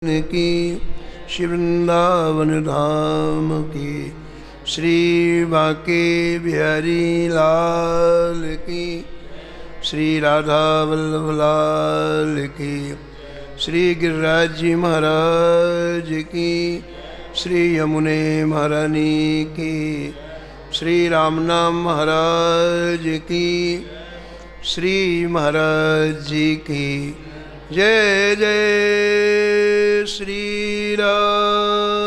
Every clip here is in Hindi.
की श्री वृंदावन धाम की, श्री बांके बिहारी लाल की, श्री राधा वल्लभ लाल की, श्री गिरिराज जी महाराज की, श्री यमुने महारानी की, श्री रामनाम महाराज की, श्री महाराज जी की जय जय श्री राम।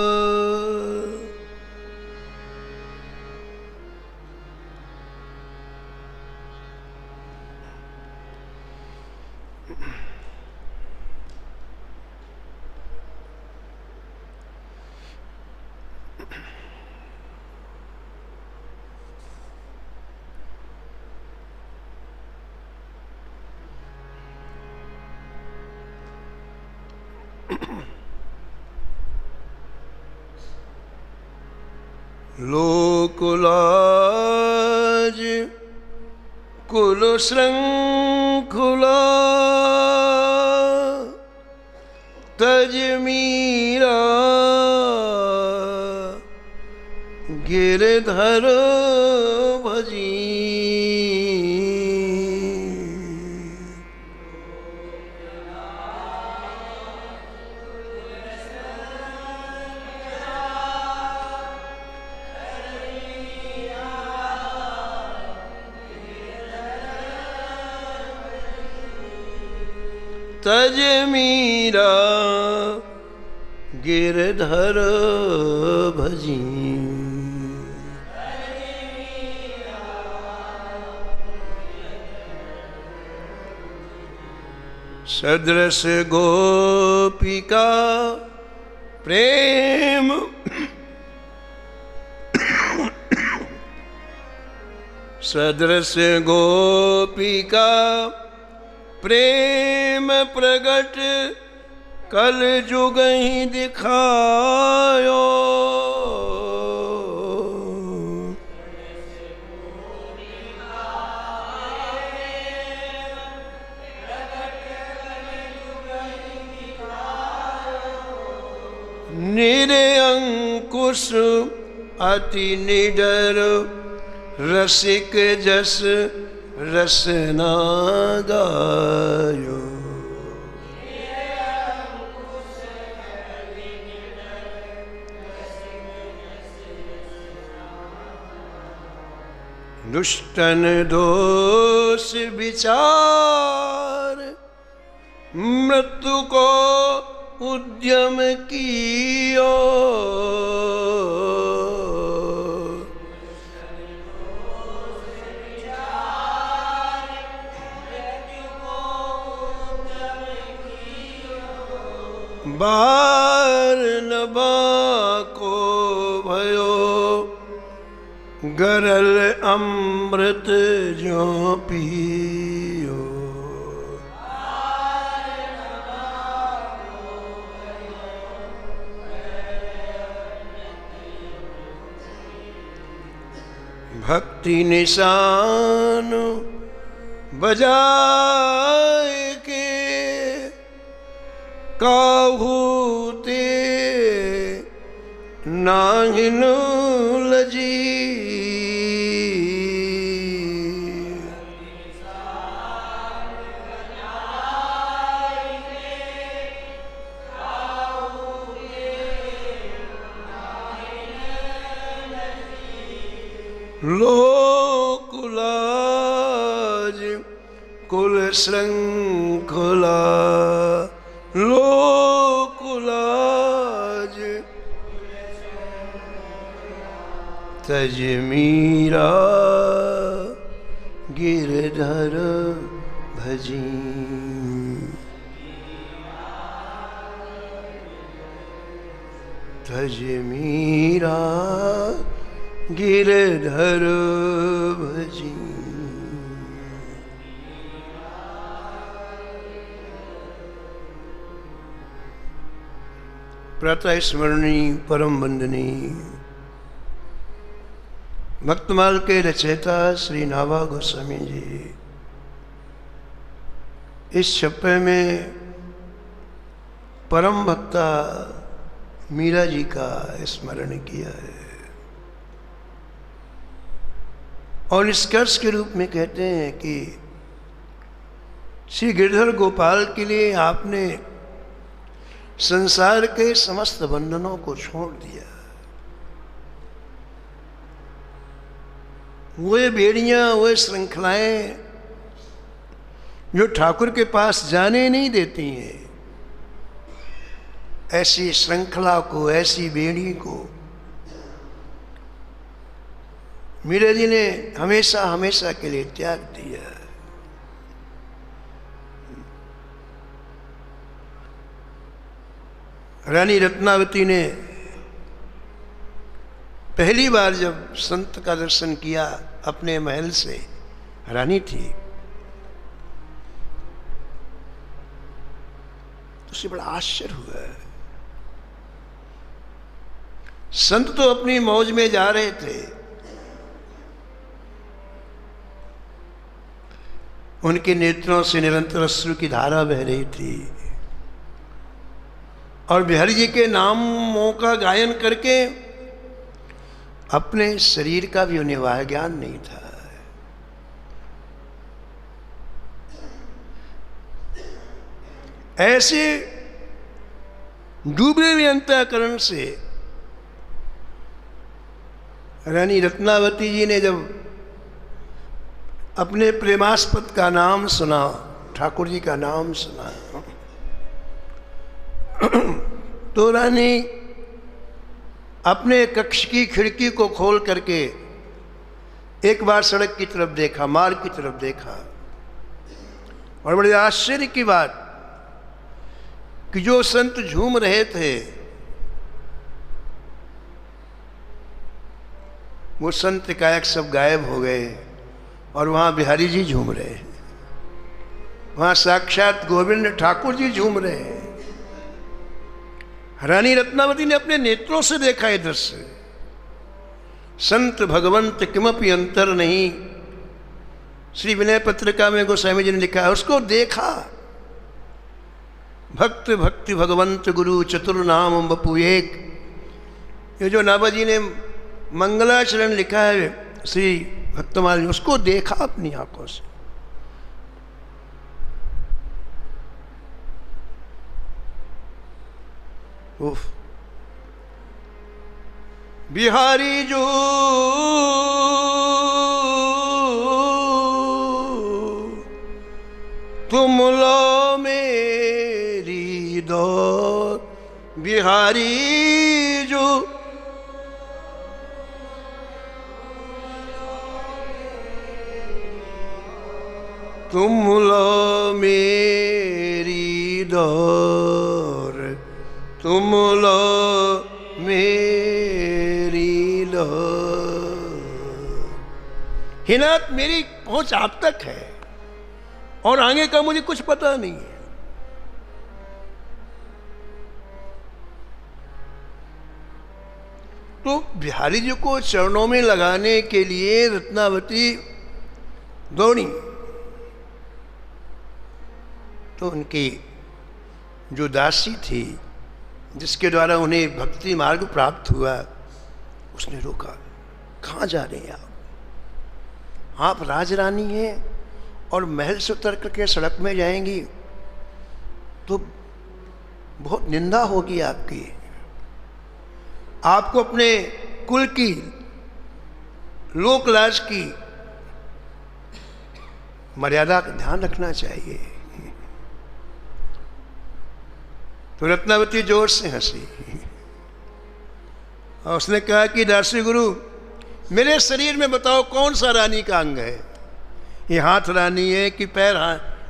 लोकुलाज कुल श्रृंखला तज मीरा गिरधर भजी। तज मीरा गिरधर भजी। सदृश गोपिका प्रेम सदृश गोपिका प्रेम प्रगट कल जुग ही दिखायो। निरंकुश अति निडर रसिक जस रसना गायो। दुष्टन दोष विचार मृत्यु को उद्यम कियो। बार नबा को भयो गरल अमृत जो पियो। भक्ति निशान बजाए के काहूते नाहिन लजी। लोकुलाज कुल श्रृंखला लोकुलाज तज मीरा गिरधर भजी। तज मीरा गिरधर भजी। प्रातः स्मरणी परम वंदनी भक्तमाल के रचयिता श्री नाभा गोस्वामी जी इस छप्पे में परम भक्ता मीरा जी का स्मरण किया है और निष्कर्ष के रूप में कहते हैं कि श्री गिरधर गोपाल के लिए आपने संसार के समस्त बंधनों को छोड़ दिया। वे बेड़ियां, वे श्रृंखलाएं जो ठाकुर के पास जाने नहीं देती हैं, ऐसी श्रृंखला को, ऐसी बेड़ी को मीरा जी ने हमेशा हमेशा के लिए त्याग दिया। रानी रत्नावती ने पहली बार जब संत का दर्शन किया अपने महल से, रानी थी, तो उसे बड़ा आश्चर्य हुआ। संत तो अपनी मौज में जा रहे थे, उनके नेत्रों से निरंतर अश्रु की धारा बह रही थी और बिहारी जी के नामों का गायन करके अपने शरीर का भी उन्हें वाह ज्ञान नहीं था। ऐसे डूबे हुए अंतःकरण से रानी रत्नावती जी ने जब अपने प्रेमास्पद का नाम सुना, ठाकुर जी का नाम सुना, तो रानी अपने कक्ष की खिड़की को खोल करके एक बार सड़क की तरफ देखा, मार्ग की तरफ देखा, और बड़े आश्चर्य की बात कि जो संत झूम रहे थे वो संत एकाएक सब गायब हो गए और वहां बिहारी जी झूम रहे हैं, वहां साक्षात गोविंद ठाकुर जी झूम रहे हैं। रानी रत्नावती ने अपने नेत्रों से देखा ये दृश्य। संत भगवंत किमपि अंतर नहीं, श्री विनय पत्रिका में गोस्वामी जी ने लिखा है, उसको देखा। भक्त भक्ति भगवंत गुरु चतुर नाम बपु एक, ये जो नाभा जी ने मंगलाचरण लिखा है श्री भक्तमाल ने, उसको देखा अपनी आंखों से। उफ, बिहारी जो तुम लो मेरी दौर, बिहारी जो तुम लो मेरी दौर, तुम लो मेरी दौर। हे नाथ, मेरी पहुंच आप तक है और आगे का मुझे कुछ पता नहीं है। तो बिहारी जी को चरणों में लगाने के लिए रत्नावती दौड़ी, तो उनकी जो दासी थी जिसके द्वारा उन्हें भक्ति मार्ग प्राप्त हुआ, उसने रोका। कहाँ जा रहे हैं आप राजरानी हैं और महल से उतर करके सड़क में जाएंगी तो बहुत निंदा होगी आपकी। आपको अपने कुल की, लोकलाज की मर्यादा का ध्यान रखना चाहिए। तो रत्नावती जोर से हंसी और उसने कहा कि दासी गुरु, मेरे शरीर में बताओ कौन सा रानी का अंग है? ये हाथ रानी है कि पैर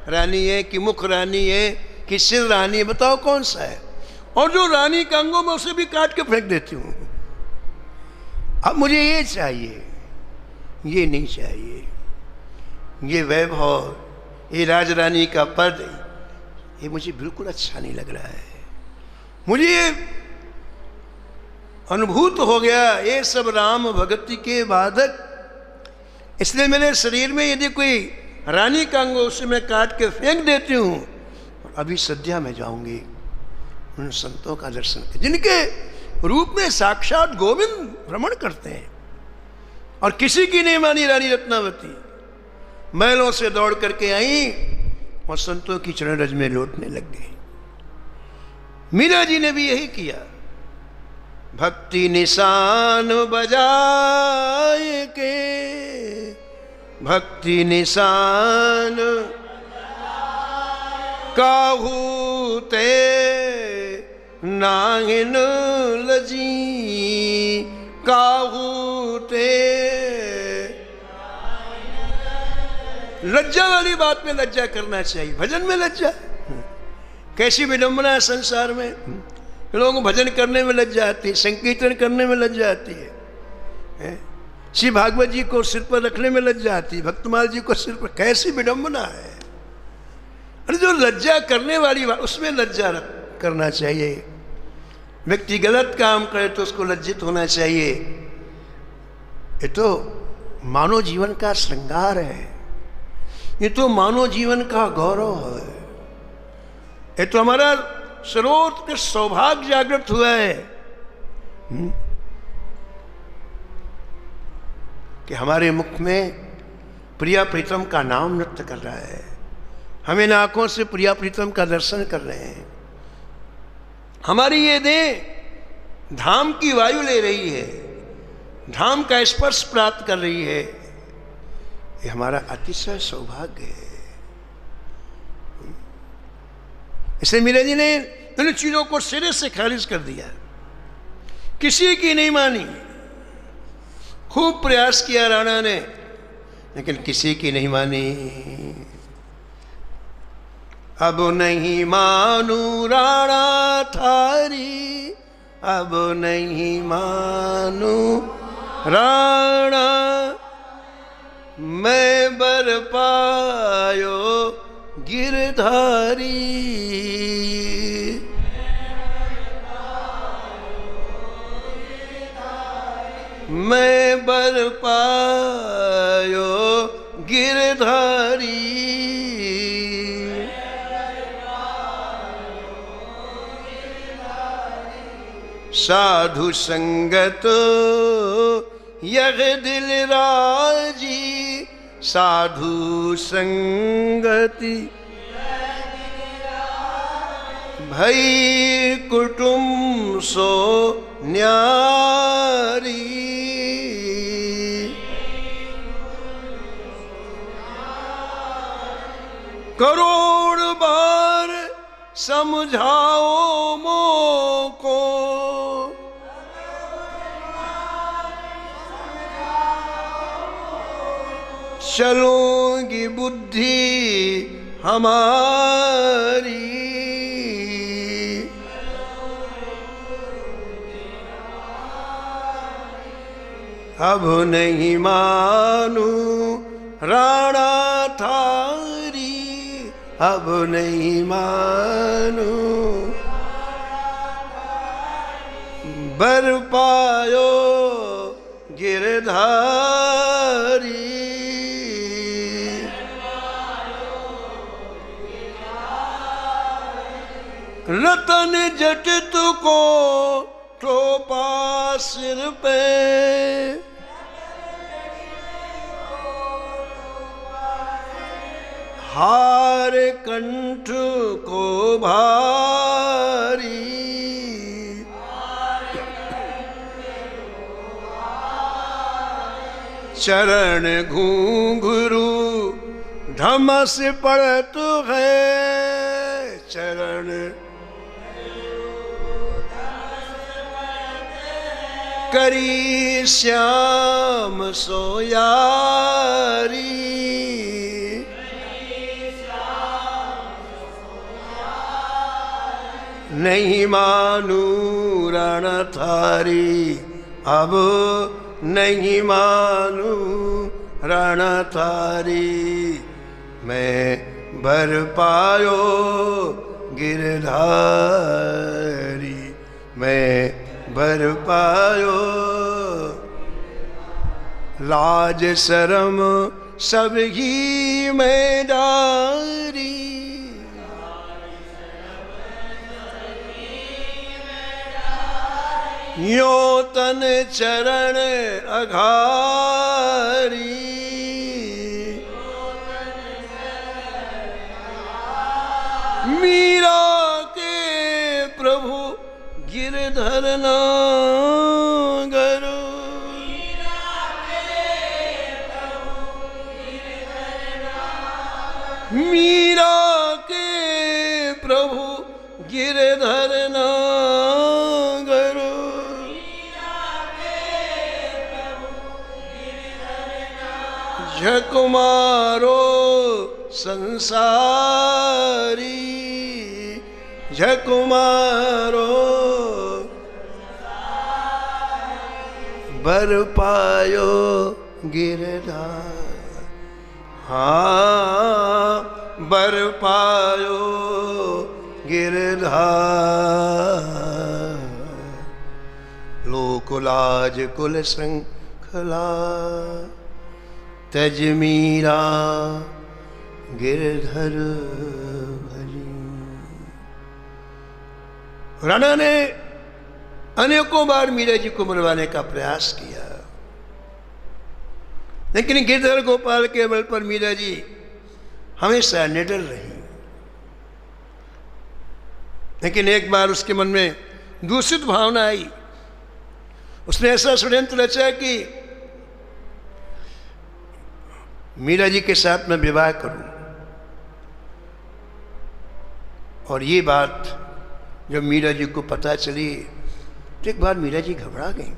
रानी है कि मुख रानी है कि सिर रानी है? बताओ कौन सा है। और जो रानी का अंगों में उसे भी काट के फेंक देती हूँ। अब मुझे ये चाहिए, ये नहीं चाहिए। ये वैभव, ये राजरानी का पद, ये मुझे बिल्कुल अच्छा नहीं लग रहा है। मुझे अनुभूत हो गया ये सब राम भक्ति के बाधक, इसलिए मेरे शरीर में यदि कोई रानी का अंग उसे मैं काट के फेंक देती हूँ और अभी सद्या में जाऊंगी, उन संतों का दर्शन करें जिनके रूप में साक्षात गोविंद भ्रमण करते हैं। और किसी की नहीं मानी रानी रत्नावती, महलों से दौड़ करके आई और संतों की चरण रज में लौटने लग गई। मीरा जी ने भी यही किया, भक्ति निशान बजाए के, भक्ति निशान काहू ते नाहिन लजी, काहू ते। लज्जा वाली बात में लज्जा करना चाहिए, भजन में लज्जा। कैसी विडंबना है संसार में, लोगों को भजन करने में लज्जा आती है, संकीर्तन करने में लज्जा आती है, श्री भागवत जी को सिर पर रखने में लज्जा आती है, भक्तमाल जी को सिर पर। कैसी विडंबना है। अरे जो लज्जा करने वाली बात उसमें लज्जा करना चाहिए। व्यक्ति गलत काम करे तो उसको लज्जित होना चाहिए। ये तो मानव जीवन का श्रृंगार है, ये तो मानव जीवन का गौरव है, ये तो हमारा सर्वोत्कृष्ट सौभाग्य जागृत हुआ है कि हमारे मुख में प्रिया प्रीतम का नाम नृत्य कर रहा है, हम इन आंखों से प्रिया प्रीतम का दर्शन कर रहे हैं, हमारी ये देह धाम की वायु ले रही है, धाम का स्पर्श प्राप्त कर रही है। ये हमारा अतिशय सौभाग्य है। इसलिए मीरा जी ने इन चीजों को सिरे से खारिज कर दिया, किसी की नहीं मानी। खूब प्रयास किया राणा ने, लेकिन किसी की नहीं मानी। अब नहीं मानू राणा थारी, अब नहीं मानू राणा, मैं बर पायो गिरधारी। मैं बर पायो गिरधारी। साधु संगत यह दिल राजी, साधु संगति भई कुटुंब सो न्यारी। करोड़ बार समझाओ मोको, चलोगी बुद्धि हमारी। अब नहीं मानू राणा थारी, अब नहीं मानू बर पायो गिरधारी। रतन जटित को टोपा सिर पे, हार कंठ को भारी। चरण घूंघरू धमस पड़त है, चरण करी श्याम सोयारी। नहीं मानू रणथारी, अब नहीं मानू रणथारी। मैं भर पायो गिरधारी, मैं भर पायो। लाज शरम सब ही मैं डारी, यो तन चरण अघारी, मीरा के प्रभु गिरधर नागर, मीरा के प्रभु गिरधर नागर, झकुमारो संसारी, झकुमारो बर पायो गिरधार, हाँ बर पायो गिरधार, लोक लाज कुल श्रृंखला, तज मीरा गिरधर भजी। राणा ने अनेकों बार मीरा जी को मरवाने का प्रयास किया, लेकिन गिरधर गोपाल के बल पर मीरा जी हमेशा निडर रही। लेकिन एक बार उसके मन में दूषित भावना आई, उसने ऐसा षड्यंत्र रचा कि मीरा जी के साथ मैं विवाह करूं। और ये बात जब मीरा जी को पता चली तो एक बार मीरा जी घबरा गई।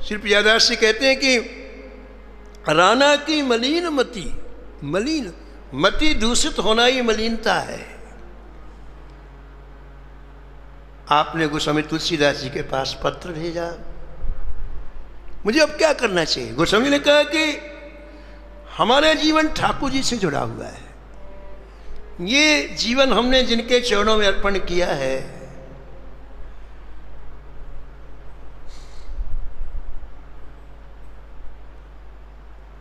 श्री प्रियादास जी कहते हैं कि राणा की मलिन मति, मलिन मति दूषित होना ही मलिनता है। आपने गोस्वामी तुलसीदास जी के पास पत्र भेजा, मुझे अब क्या करना चाहिए। गोस्वामी ने कहा कि हमारा जीवन ठाकुर जी से जुड़ा हुआ है, ये जीवन हमने जिनके चरणों में अर्पण किया है,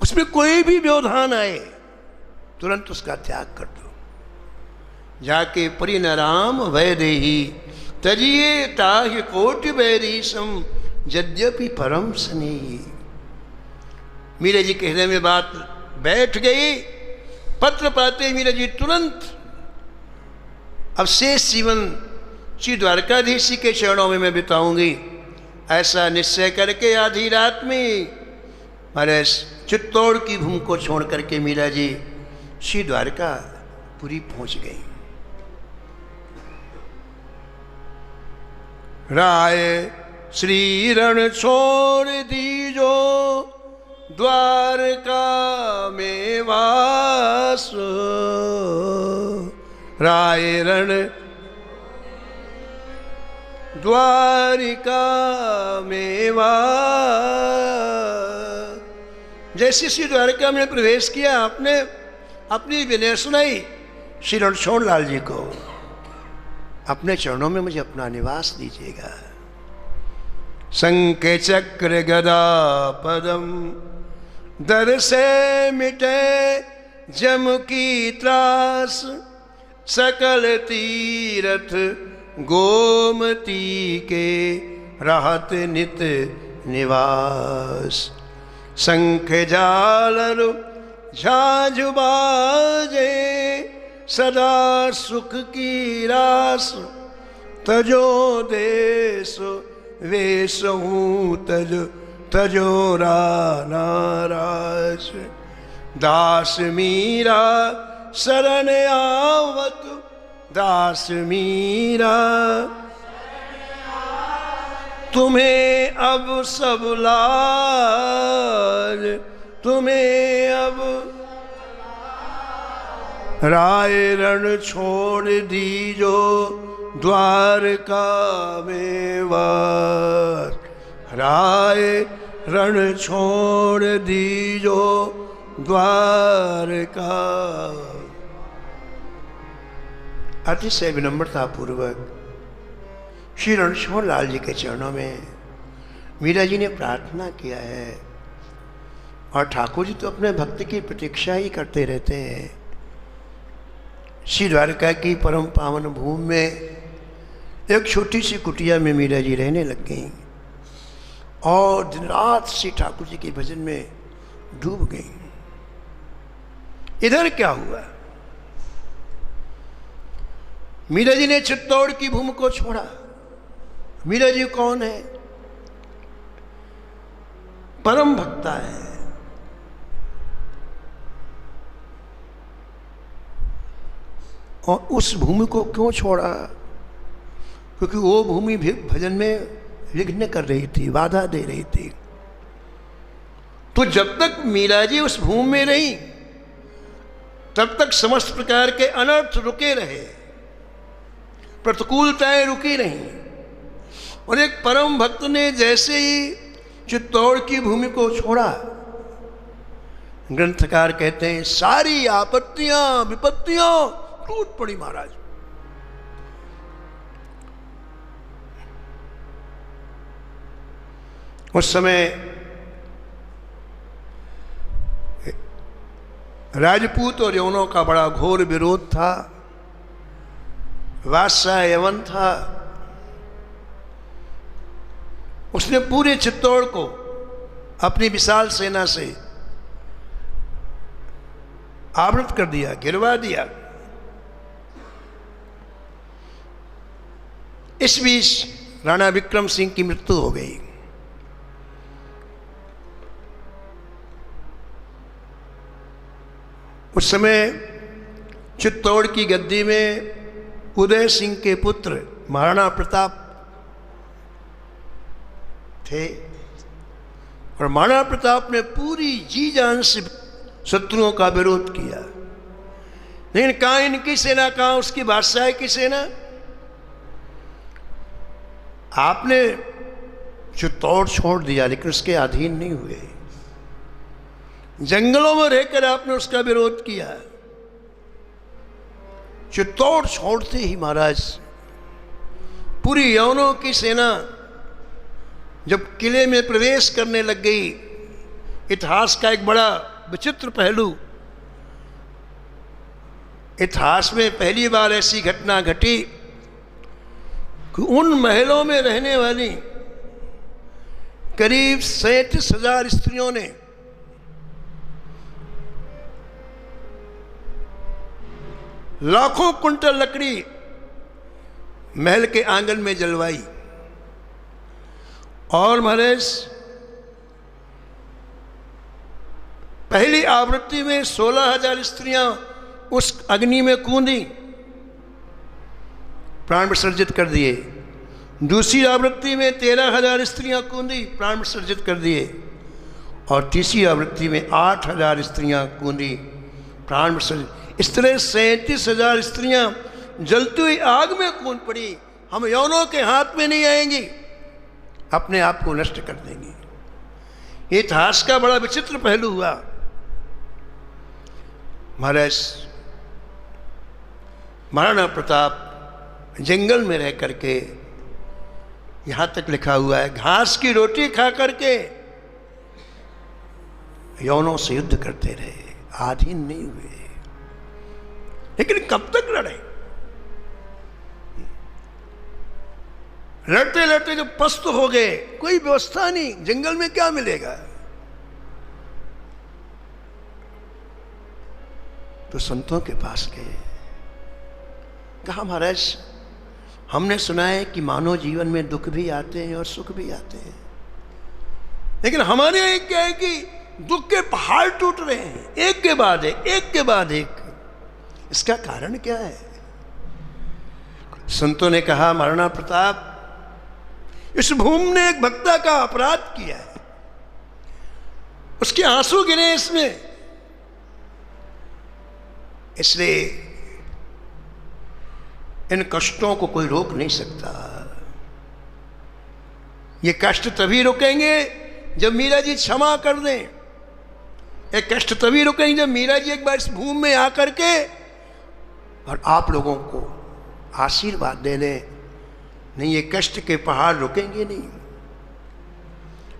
उसमें कोई भी व्यवधान आए तुरंत उसका त्याग कर दो। जाके परिणराम वैदेही तजिए ताहि कोटि बैरीसम यद्यपि परम स्नेही। मीरा जी के हृदय में बात बैठ गई। पत्र पाते मीरा जी तुरंत अब शेष जीवन श्री द्वारकाधीश के चरणों में मैं बिताऊंगी, ऐसा निश्चय करके आधी रात में हमारे चित्तौड़ की भूमि को छोड़ करके मीरा जी श्री द्वारकापुरी पहुंच गई। राय श्री रण छोड़ दीजो द्वारका में वास, राय रण द्वारिका में वास। जैसे श्री द्वारका में प्रवेश किया, आपने अपनी विनय सुनाई श्री रणछोड़ लाल जी को, अपने चरणों में मुझे अपना निवास दीजिएगा। शंख चक्र गदा पदम दर से मिटे जम की त्रास, सकल तीरथ गोमती के रहत नित निवास। शंख झालर झाझ बाजे सदा सुख की रास, तजो देश वेश हूँ तज तजो नाराज। दास मीरा शरण आवत, दास मीरा तुम्हें अब सब लाज, तुम्हें अब राय रण छोड़ दीजो द्वारका में वास। राय रण छोड़ दीजो द्वारका। अतिशय विनम्रता पूर्वक श्री रणछोड़ लाल जी के चरणों में मीरा जी ने प्रार्थना किया है। और ठाकुर जी तो अपने भक्त की प्रतीक्षा ही करते रहते हैं। श्री द्वारका की परम पावन भूमि में एक छोटी सी कुटिया में मीरा जी रहने लग गई और दिन रात श्री ठाकुर जी के भजन में डूब गई। इधर क्या हुआ? मीरा जी ने चित्तौड़ की भूमि को छोड़ा। मीरा जी कौन है? परम भक्ता है। और उस भूमि को क्यों छोड़ा? क्योंकि वो भूमि भी भजन में विघ्न कर रही थी, बाधा दे रही थी। तो जब तक मीरा जी उस भूमि में रही तब तक समस्त प्रकार के अनर्थ रुके रहे, प्रतिकूलताएं रुकी नहीं। और एक परम भक्त ने जैसे ही चित्तौड़ की भूमि को छोड़ा, ग्रंथकार कहते हैं सारी आपत्तियां विपत्तियां टूट पड़ी महाराज। उस समय राजपूत और यवनों का बड़ा घोर विरोध था। बादशाह यवन था, उसने पूरे चित्तौड़ को अपनी विशाल सेना से आवृत कर दिया, गिरवा दिया। इस बीच राणा विक्रम सिंह की मृत्यु हो गई। उस समय चित्तौड़ की गद्दी में उदय सिंह के पुत्र महाराणा प्रताप थे और महाराणा प्रताप ने पूरी जी जान से शत्रुओं का विरोध किया। लेकिन कहाँ इनकी सेना, कहाँ उसकी बादशाह की सेना? आपने चित्तौड़ छोड़ दिया लेकिन उसके अधीन नहीं हुए। जंगलों में रहकर आपने उसका विरोध किया। चित्तौड़ छोड़ते ही महाराज पूरी यवनों की सेना जब किले में प्रवेश करने लग गई, इतिहास का एक बड़ा विचित्र पहलू, इतिहास में पहली बार ऐसी घटना घटी कि उन महलों में रहने वाली करीब 37,000 स्त्रियों ने लाखों कुंटल लकड़ी महल के आंगन में जलवाई। और महाराज पहली आवृत्ति में 16,000 स्त्रियां उस अग्नि में कूदी, प्राण विसर्जित कर दिए। दूसरी आवृत्ति में 13,000 स्त्रियां कूदी, प्राण विसर्जित कर दिए। और तीसरी आवृत्ति में 8,000 स्त्रियां कूदी, प्राण विसर्जित। इस तरह 37,000 स्त्रियां जलती हुई आग में कूद पड़ी। हम यवनों के हाथ में नहीं आएंगी, अपने आप को नष्ट कर देंगी। ये इतिहास का बड़ा विचित्र पहलू हुआ। महाराज महाराणा प्रताप जंगल में रह करके, यहां तक लिखा हुआ है, घास की रोटी खा करके यवनों से युद्ध करते रहे, अधीन नहीं हुए। लेकिन कब तक लड़े? लड़ते लड़ते जब पस्त हो गए, कोई व्यवस्था नहीं, जंगल में क्या मिलेगा, तो संतों के पास गए। कहा महाराज हमने सुना है कि मानव जीवन में दुख भी आते हैं और सुख भी आते हैं, लेकिन हमारे यहाँ क्या है कि दुख के पहाड़ टूट रहे हैं, एक के बाद एक, एक के बाद एक। इसका कारण क्या है? संतों ने कहा महाराणा प्रताप, इस भूमि ने एक भक्ता का अपराध किया है, उसके आंसू गिरे इसमें, इसलिए इन कष्टों को कोई रोक नहीं सकता। ये कष्ट तभी रुकेंगे जब मीरा जी क्षमा कर दें। ये कष्ट तभी रुकेंगे जब मीरा जी एक बार इस भूमि में आकर के और आप लोगों को आशीर्वाद दे दें। नहीं, ये कष्ट के पहाड़ रुकेंगे नहीं।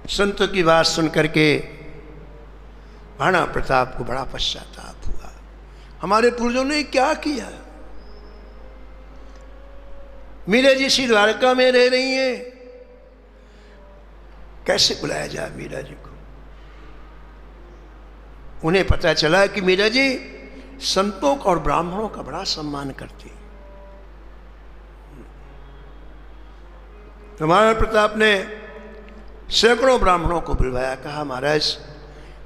संतों की बात सुन करके महाराणा प्रताप को बड़ा पश्चाताप हुआ। हमारे पूर्वजों ने क्या किया? मीरा जी श्री द्वारका में रह रही हैं, कैसे बुलाया जाए मीरा जी को? उन्हें पता चला कि मीरा जी संतों और ब्राह्मणों का बड़ा सम्मान करती। तो महाराणा प्रताप ने सैकड़ों ब्राह्मणों को बुलवाया, कहा महाराज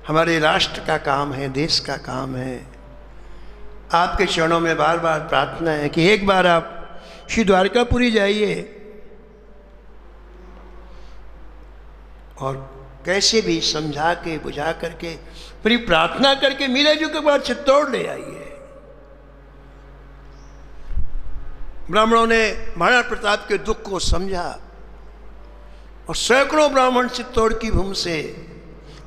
हमारे राष्ट्र का काम है, देश का काम है, आपके चरणों में बार बार प्रार्थना है कि एक बार आप श्री द्वारकापुरी जाइए और कैसे भी समझा के बुझा करके पूरी प्रार्थना करके मीरा जी के बाद चित्तौड़ ले आइए। ब्राह्मणों ने महाराणा प्रताप के दुख को समझा और सैकड़ों ब्राह्मण चित्तौड़ की भूमि से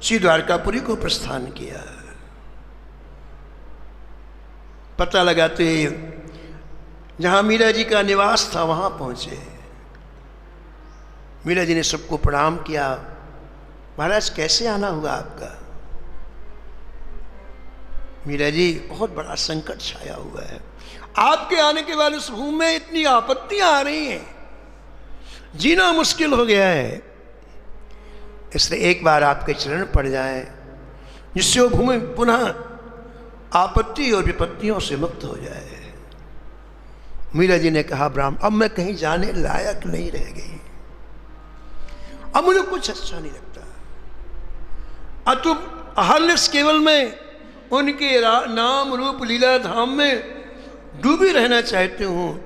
श्री द्वारकापुरी को प्रस्थान किया। पता लगाते जहां मीरा जी का निवास था वहां पहुंचे। मीरा जी ने सबको प्रणाम किया। महाराज कैसे आना हुआ आपका? मीरा जी बहुत बड़ा संकट छाया हुआ है, आपके आने के बाद उस भूमि में इतनी आपत्तियां आ रही हैं, जीना मुश्किल हो गया है, इसलिए एक बार आपके चरण पड़ जाए जिससे वो भूमि पुनः आपत्ति और विपत्तियों से मुक्त हो जाए। मीरा जी ने कहा ब्राह्मण अब मैं कहीं जाने लायक नहीं रह गई, अब मुझे कुछ अच्छा नहीं लगता। अब तुम अहर्निश केवल में उनके नाम रूप लीला धाम में डूबी रहना चाहती हूँ,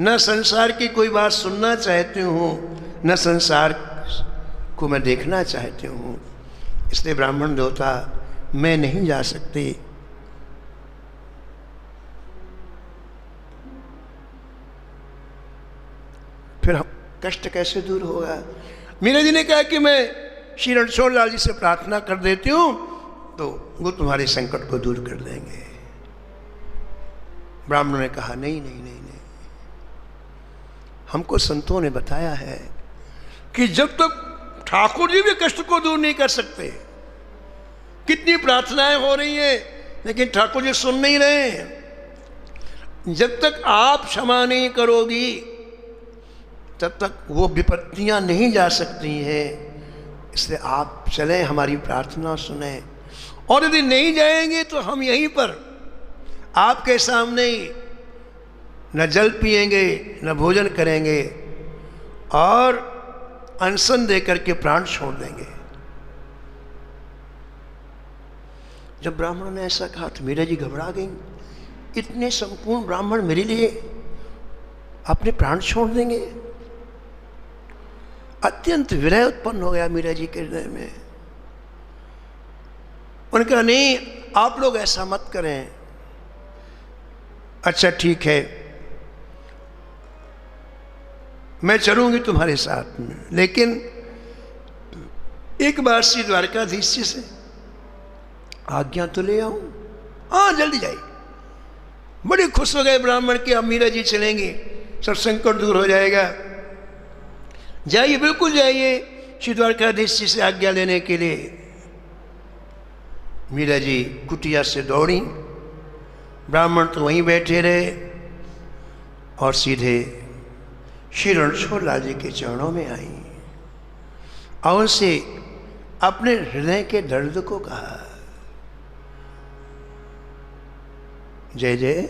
न संसार की कोई बात सुनना चाहती हूँ, न संसार को मैं देखना चाहती हूँ, इसलिए ब्राह्मण देवता मैं नहीं जा सकती। फिर कष्ट कैसे दूर होगा? मीरा जी ने कहा कि मैं श्री रणछोड़ लाल जी से प्रार्थना कर देती हूँ तो वो तुम्हारे संकट को दूर कर देंगे। ब्राह्मणों ने कहा नहीं नहीं नहीं नहीं, हमको संतों ने बताया है कि जब तक ठाकुर जी भी कष्ट को दूर नहीं कर सकते, कितनी प्रार्थनाएं हो रही हैं लेकिन ठाकुर जी सुन नहीं रहे हैं। जब तक आप क्षमा नहीं करोगी तब तक वो विपत्तियां नहीं जा सकती हैं, इसलिए आप चलें, हमारी प्रार्थना सुने। और यदि नहीं जाएंगे तो हम यहीं पर आपके सामने ही न जल पिएंगे न भोजन करेंगे और अनशन दे करके प्राण छोड़ देंगे। जब ब्राह्मण ने ऐसा कहा तो मीरा जी घबरा गई। इतने संपूर्ण ब्राह्मण मेरे लिए अपने प्राण छोड़ देंगे? अत्यंत विरह उत्पन्न हो गया मीरा जी के हृदय में। उनका नहीं, आप लोग ऐसा मत करें। अच्छा ठीक है, मैं चलूंगी तुम्हारे साथ में, लेकिन एक बार श्री द्वारकाधीश जी से आज्ञा तो ले आऊं। हाँ जल्दी जाइए। बड़े खुश हो गए ब्राह्मण कि अब मीरा जी चलेंगे, सब संकट दूर हो जाएगा। जाइए, बिल्कुल जाइए श्री द्वारकाधीश जी से आज्ञा लेने के लिए। मीरा जी कुटिया से दौड़ी, ब्राह्मण तो वहीं बैठे रहे और सीधे श्री रणछोड़ लाल जी के चरणों में आई और उनसे अपने हृदय के दर्द को कहा, जय जय,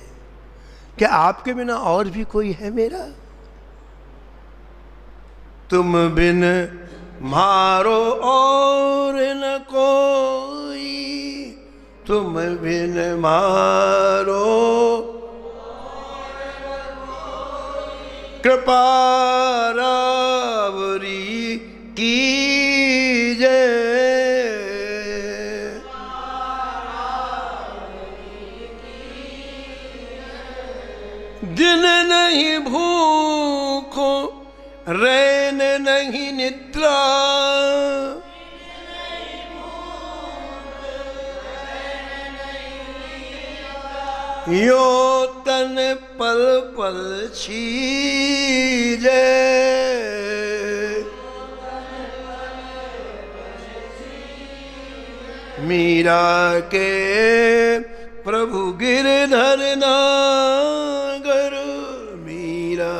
क्या आपके बिना और भी कोई है मेरा? तुम बिन मारो और न कोई, तुम बिन मारो कृपा रावरी कीजे। दिन नहीं भूखो रैन नहीं निद्रा, यो तन पल पल छीजे। मीरा के प्रभु गिरधर नागर, मीरा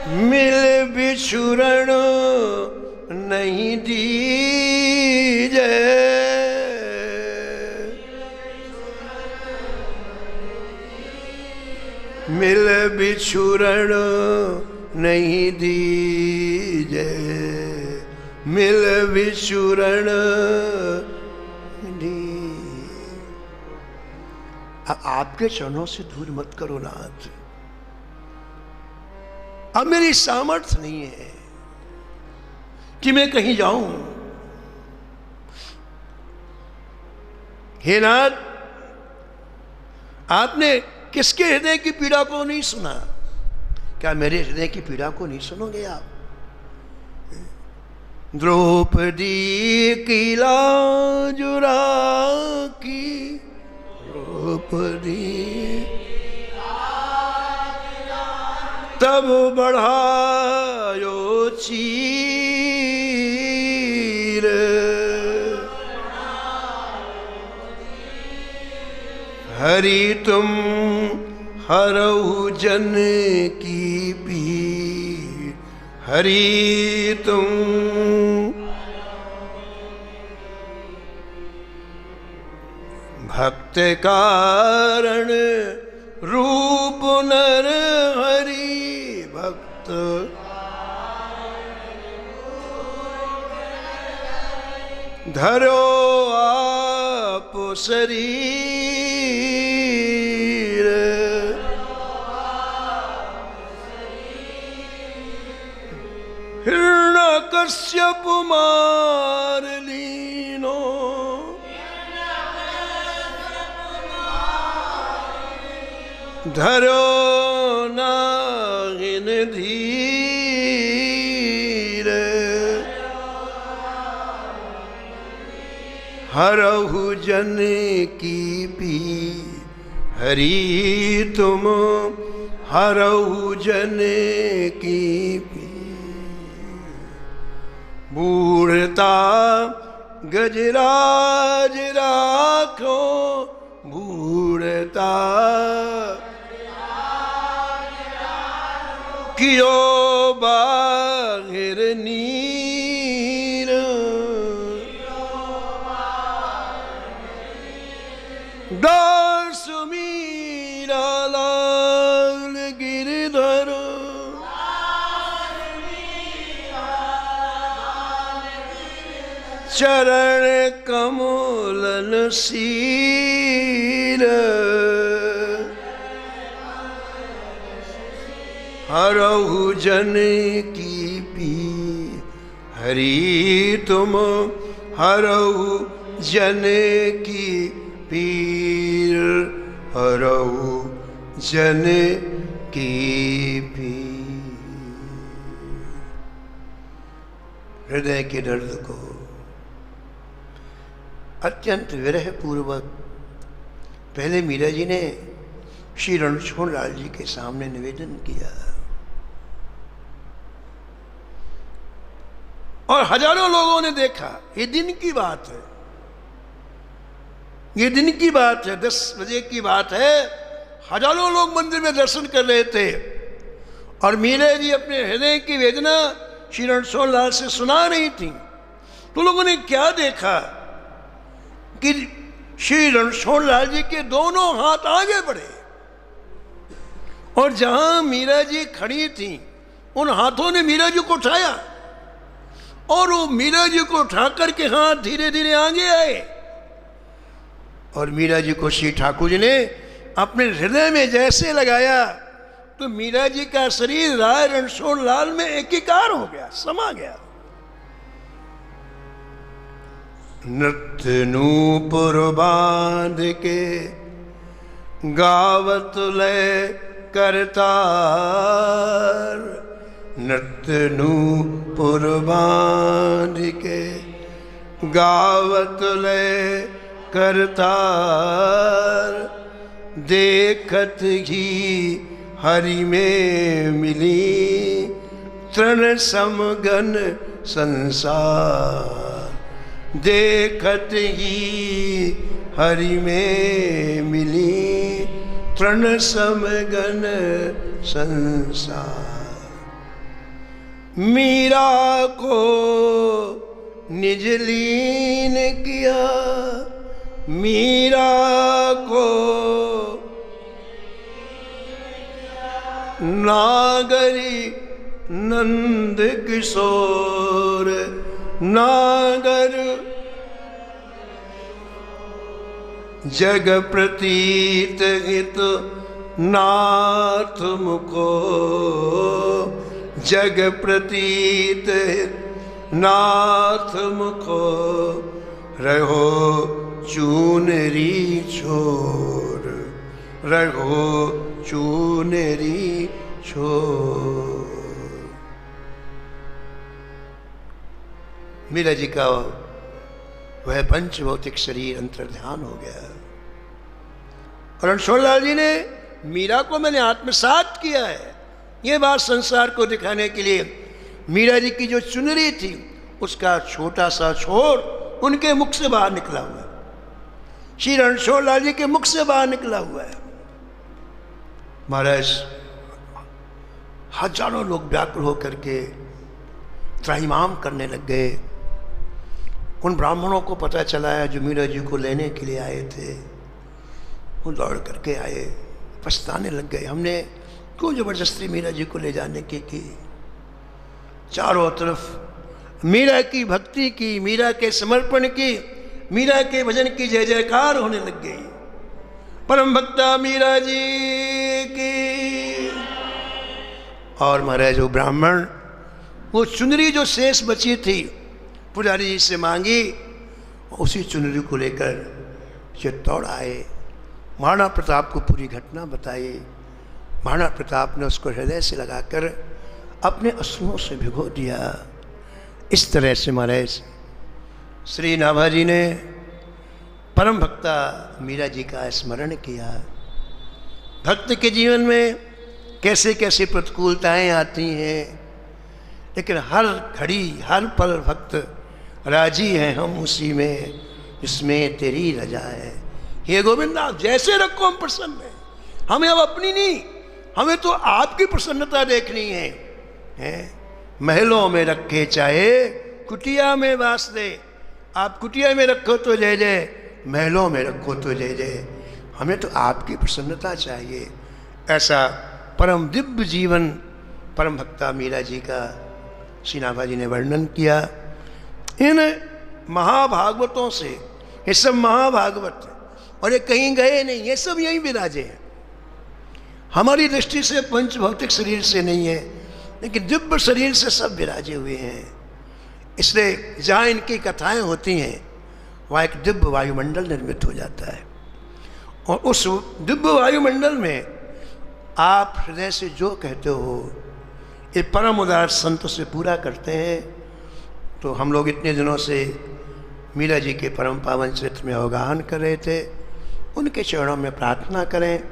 मिल बिछुरण नहीं दीजे, मिल बिछुरण नहीं दीजे, मिल बिछुरण दी। आपके चरणों से दूर मत करो नाथ, अब मेरी सामर्थ्य नहीं है कि मैं कहीं जाऊं। हे नाथ, आपने किसके हृदय की पीड़ा को नहीं सुना? क्या मेरे हृदय की पीड़ा को नहीं सुनोगे आप? द्रौपदी की लाज राखी, द्रौपदी तब बढ़ायो चीर, हरि तुम हरऊ जन की पीर, हरि तुम भक्त कारण रूप नर हरि, भक्त धरो आप शरीर, हिरण्यकश्यप मार लीनो, धरो नागिन धीर, हरहु जन की पीर, हरि तुम हरहु जन की पीर। बूढ़ता गजराज राखो, बूढ़ता कियो बाहिर नीर, दास मीरा लाल गिरधर, चरण कमलन सीर, हरहु जन की पीर, हरि तुम हरहु जन की पीर, हरहु जन की पीर। हृदय के दर्द को अत्यंत विरह पूर्वक पहले मीरा जी ने श्री रणछोड़ लाल जी के सामने निवेदन किया, और हजारों लोगों ने देखा। ये दिन की बात है, ये दिन की बात है, 10 बजे की बात है। हजारों लोग मंदिर में दर्शन कर रहे थे, और मीरा जी अपने हृदय की वेदना श्री रणछोड़ लाल से सुना रही थी। तो लोगों ने क्या देखा कि श्री रणछोड़ लाल जी के दोनों हाथ आगे बढ़े, और जहां मीरा जी खड़ी थी उन हाथों ने मीरा जी को उठाया, और वो मीरा जी को उठा करके हाथ धीरे धीरे आगे आए, और मीरा जी को श्री ठाकुर जी ने अपने हृदय में जैसे लगाया तो मीरा जी का शरीर राय रणछोड़ लाल में एकीकार हो गया, समा गया। नृत्य नूपुर बांध के गावत लय करतार, नृत्य नूपुर बांध के गावत लय करतार, देखत ही हरि में मिली तृण समगन संसार, देखत ही हरि में मिली तृण समगन संसार। मीरा को निज लीन किया, मीरा को नागरी नंद किशोर, नागर जग प्रतीत हित नाथ मुको, जग प्रतीत हित नाथ मुको, रहो चूनरी छोर, रहो चूनरी छोर। मीरा जी का वह पंच भौतिक शरीर अंतर्ध्यान हो गया और रणछोड़लाल जी ने मीरा को मैंने आत्मसात किया है, ये बात संसार को दिखाने के लिए। मीरा जी की जो चुनरी थी उसका छोटा सा छोर उनके मुख से बाहर निकला हुआ है, श्री रणछोड़लाल जी के मुख से बाहर निकला हुआ है। महाराज हजारों लोग व्याकुल होकर के त्राहिमाम करने लग गए। उन ब्राह्मणों को पता चला है जो मीरा जी को लेने के लिए आए थे, वो दौड़ करके आए, पछताने लग गए, हमने क्यों जबरदस्ती मीरा जी को ले जाने की। चारों तरफ मीरा की भक्ति की, मीरा के समर्पण की, मीरा के भजन की जय जयकार होने लग गई। परम भक्ता मीरा जी की। और महाराज वो ब्राह्मण वो चुनरी जो शेष बची थी पुजारी जी से मांगी, उसी चुनरी को लेकर चित्तौड़ आए, महाराणा प्रताप को पूरी घटना बताई। महाराणा प्रताप ने उसको हृदय से लगाकर अपने अश्रुओं से भिगो दिया। इस तरह से महाराज श्री नाभाजी ने परम भक्ता मीरा जी का स्मरण किया। भक्त के जीवन में कैसे कैसे प्रतिकूलताएं आती हैं, लेकिन हर घड़ी हर पल भक्त राजी हैं हम उसी में जिसमें तेरी रजा है। हे गोविंदा जैसे रखो हम प्रसन्न हैं, हमें अब अपनी नहीं, हमें तो आपकी प्रसन्नता देखनी है। महलों में रखे चाहे कुटिया में वास दे, आप कुटिया में रखो तो जय जय, महलों में रखो तो जय जय, हमें तो आपकी प्रसन्नता चाहिए। ऐसा परम दिव्य जीवन परम भक्ता मीरा जी का श्री नाभाजी ने वर्णन किया। इन महाभागवतों से, ये सब महाभागवत है और ये कहीं गए नहीं, ये सब यहीं विराजे हैं। हमारी दृष्टि से पंच भौतिक शरीर से नहीं है, लेकिन दिव्य शरीर से सब विराजे हुए हैं। इसलिए जहाँ इनकी कथाएं होती हैं वहाँ एक दिव्य वायुमंडल निर्मित हो जाता है, और उस दिव्य वायुमंडल में आप हृदय से जो कहते हो ये परम उदार संत से पूरा करते हैं। तो हम लोग इतने दिनों से मीरा जी के परम पावन चरित्र में अवगाहन कर रहे थे, उनके चरणों में प्रार्थना करें,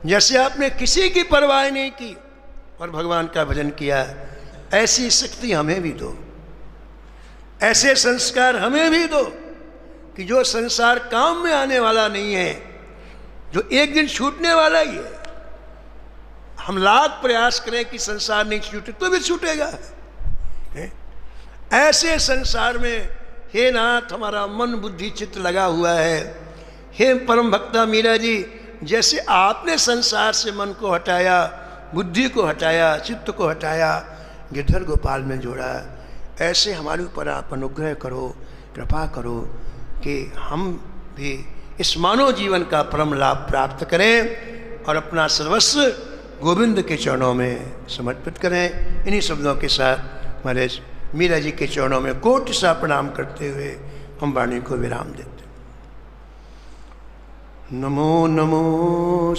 जैसे आपने किसी की परवाह नहीं की और भगवान का भजन किया, ऐसी शक्ति हमें भी दो, ऐसे संस्कार हमें भी दो कि जो संसार काम में आने वाला नहीं है, जो एक दिन छूटने वाला ही है। हम लाख प्रयास करें कि संसार नहीं छूटे तो भी छूटेगा। ऐसे संसार में हे नाथ हमारा मन बुद्धि चित्त लगा हुआ है। हे परम भक्ता मीरा जी, जैसे आपने संसार से मन को हटाया, बुद्धि को हटाया, चित्त को हटाया, गिरधर गोपाल में जोड़ा, ऐसे हमारे ऊपर आप अनुग्रह करो, कृपा करो कि हम भी इस मानव जीवन का परम लाभ प्राप्त करें और अपना सर्वस्व गोविंद के चरणों में समर्पित करें। इन्हीं शब्दों के साथ महाराज मीरा जी के चरणों में कोटि सा प्रणाम करते हुए हम वाणी को विराम देते। नमो नमो।